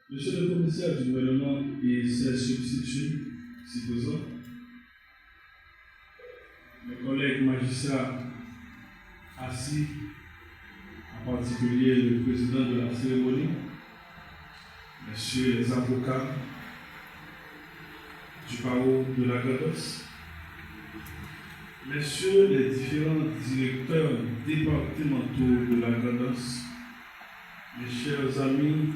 Monsieur le commissaire du gouvernement et ses substituts, si besoin, mes collègues magistrats assis, en particulier le président de la cérémonie, messieurs les avocats du barreau de la Gados, messieurs les différents directeurs départementaux de la Gados, mes chers amis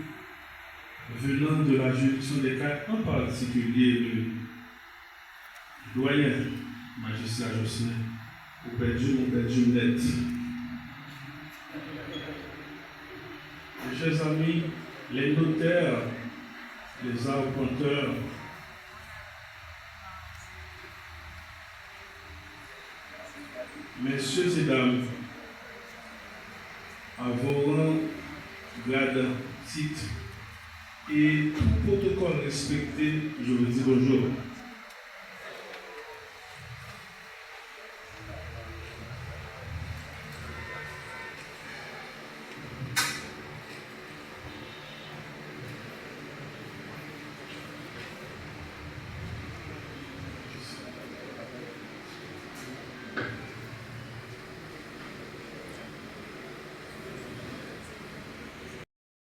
venant de la juridiction des cas, en particulier le doyen magistrat Jocelyn, au Père Jumnet. Mes chers amis, les notaires, les arpenteurs, messieurs et dames, à vos rangs, grades, titres et tout protocole respecté, je vous dis bonjour.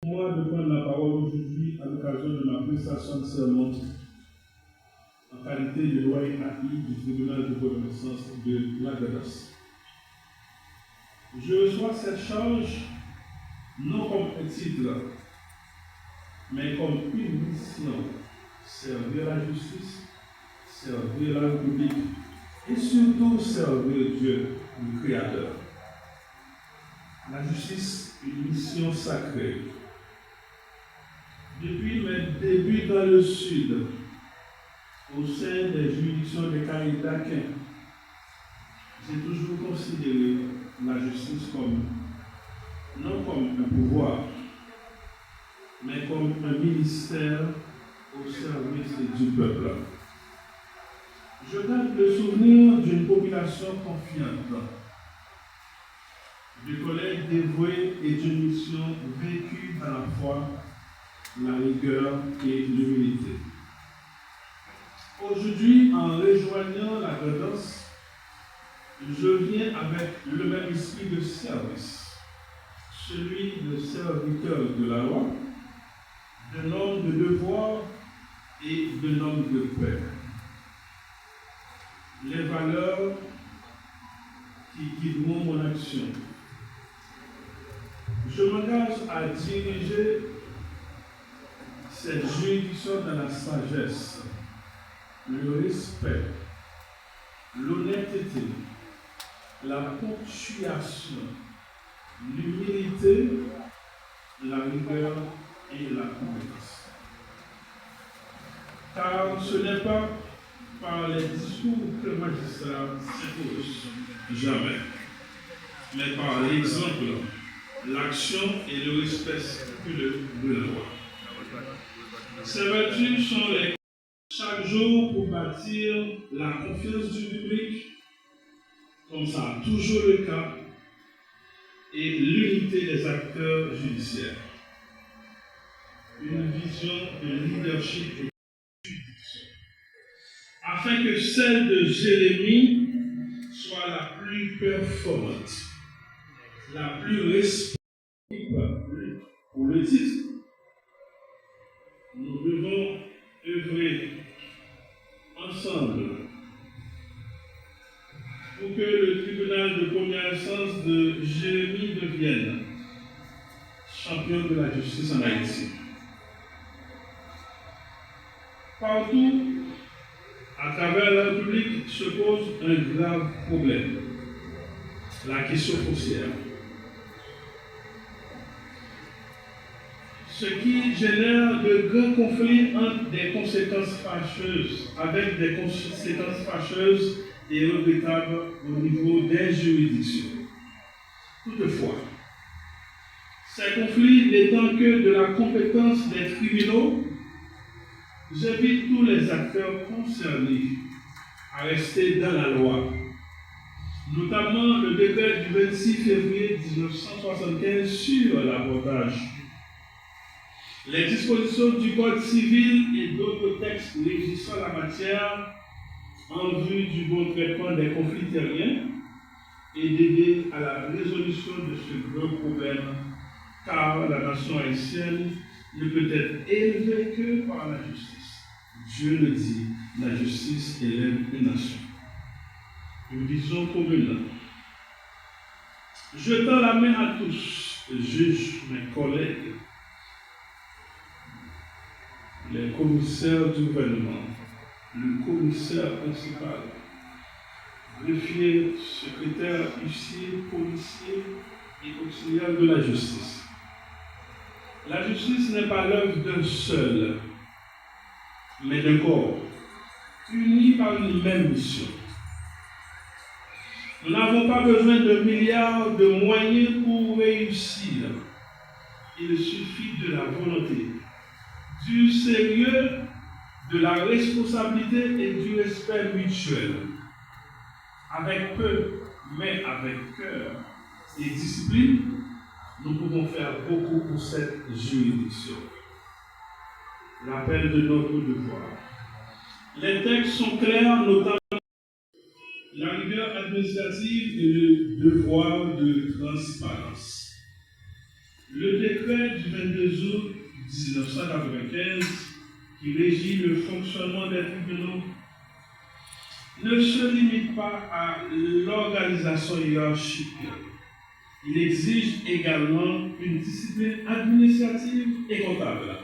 Moi de prendre la parole aujourd'hui à l'occasion de ma prestation de serment en qualité de doyen AI du tribunal de connaissance de la Gados. Je reçois cette charge non comme un titre, mais comme une mission: servir la justice, servir la République et surtout servir Dieu, le Créateur. La justice, une mission sacrée. Depuis mes débuts dans le Sud, au sein des juridictions des Caridaquins, j'ai toujours considéré la justice non comme un pouvoir, mais comme un ministère au service du peuple. Je garde le souvenir d'une population confiante, de collègues dévoués et d'une mission vécue à la fois la rigueur et l'humilité. Aujourd'hui, en rejoignant la Gados, je viens avec le même esprit de service, celui de serviteur de la loi, d'un homme de devoir et d'un homme de paix. Les valeurs qui guideront mon action. Je m'engage à diriger cette juridiction dans la sagesse, le respect, l'honnêteté, la ponctuation, l'humilité, la rigueur et la compétence. Car ce n'est pas par les discours que le magistrat s'impose, jamais, mais par l'exemple, l'action et le respect scrupuleux de la loi. Ces vertus sont les chaque jour pour bâtir la confiance du public, comme ça a toujours le cas, et l'unité des acteurs judiciaires. Une vision de leadership et de juridiction, afin que celle de Jérémie soit la plus performante, la plus respectable pour le titre. Nous devons œuvrer ensemble pour que le tribunal de première instance de Jérémie devienne champion de la justice en Haïti. Partout, à travers la République, se pose un grave problème: la question foncière. Ce qui génère de grands conflits entre des conséquences fâcheuses, avec des conséquences fâcheuses et regrettables au niveau des juridictions. Toutefois, ces conflits n'étant que de la compétence des tribunaux, j'invite tous les acteurs concernés à rester dans la loi, notamment le décret du 26 février 1975 sur l'avortage. Les dispositions du Code civil et d'autres textes régissant la matière en vue du bon traitement des conflits terriens et d'aider à la résolution de ce gros problème, car la nation haïtienne ne peut être élevée que par la justice. Dieu le dit, la justice élève une nation. Nous disons communément, je tends la main à tous, juges, mes collègues, les commissaires du gouvernement, le commissaire principal, greffier, secrétaire, huissier, policier et auxiliaire de la justice. La justice n'est pas l'œuvre d'un seul, mais d'un corps, unis par une même mission. Nous n'avons pas besoin de milliards de moyens pour réussir. Il suffit de la volonté, du sérieux, de la responsabilité et du respect mutuel. Avec peu, mais avec cœur et discipline, nous pouvons faire beaucoup pour cette juridiction. L'appel de notre devoir. Les textes sont clairs, notamment la rigueur administrative et le devoir de transparence. Le décret du 22 août 1995 qui régit le fonctionnement des tribunaux ne se limite pas à l'organisation hiérarchique. Il exige également une discipline administrative et comptable.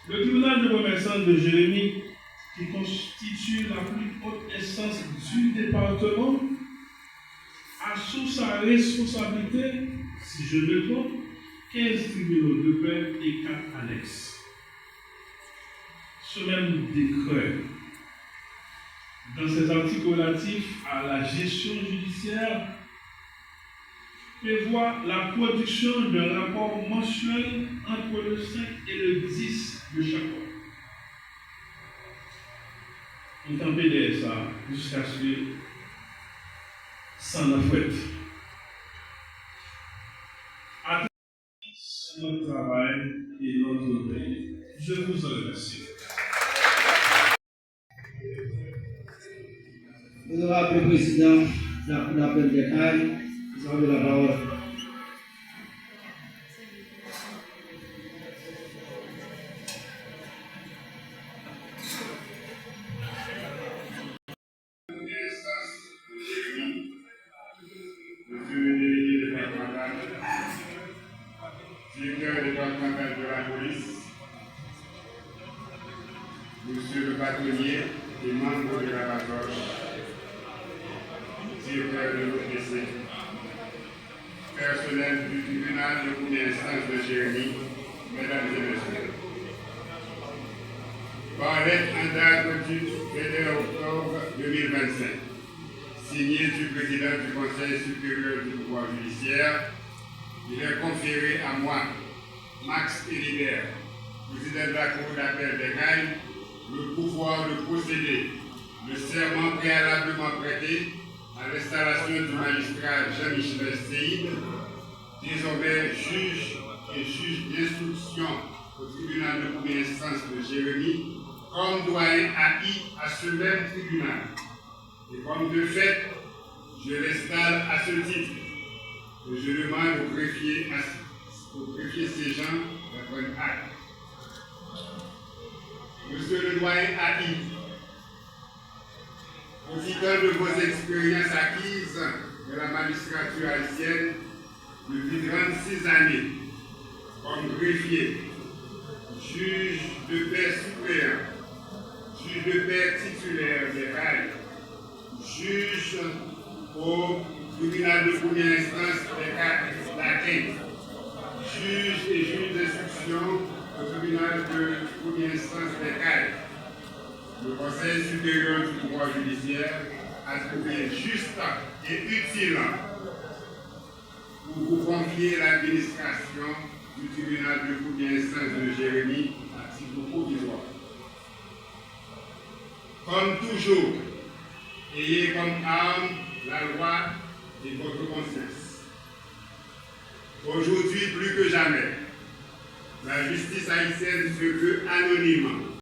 Le tribunal de commerçants de Jérémie, qui constitue la plus haute instance du département, a sous sa responsabilité, si je me trompe, 15 tribunaux de paix et 4 annexes. Ce même décret, dans ses articles relatifs à la gestion judiciaire, prévoit la production d'un rapport mensuel entre le 5 et le 10 de chaque mois. Nous avons fait ça jusqu'à ce que ça n'en fait. Attendez notre travail et notre pays. Je vous en remercie. Honorable Président de l'appel des CAI, vous avez la parole. Directeur départemental de la police, monsieur le bâtonnier et membre de la Batoche, directeur de l'OPC, personnel du tribunal de première instance de Jérémie, mesdames et messieurs. Par lettre en date du 21 octobre 2025, signée du président du Conseil supérieur du pouvoir judiciaire, il est conféré à moi, Max Hélibert, président de la Cour d'appel des CAI, le pouvoir de procéder, le serment préalablement prêté à l'installation du magistrat Jean-Michel Seyd, désormais juge et juge d'instruction au tribunal de première instance de Jérémie, comme doyen haï à ce même tribunal. Et comme de fait, je l'installe à ce titre. Et je demande au greffier Séjean de prendre acte. Monsieur le doyen haï, profitant de vos expériences acquises de la magistrature haïtienne depuis 36 années, comme greffier, juge de paix suppléant, juge de paix titulaire des CAI, juge au tribunal de première instance des CAI, juge et juge d'instruction au tribunal de première instance des CAI. Le Conseil supérieur du pouvoir judiciaire a trouvé juste et utile pour vous confier l'administration du tribunal de première instance de Jérémie à titre provisoire. Comme toujours, ayez comme arme la loi et votre conscience. Aujourd'hui, plus que jamais, La justice haïtienne se veut anonyme.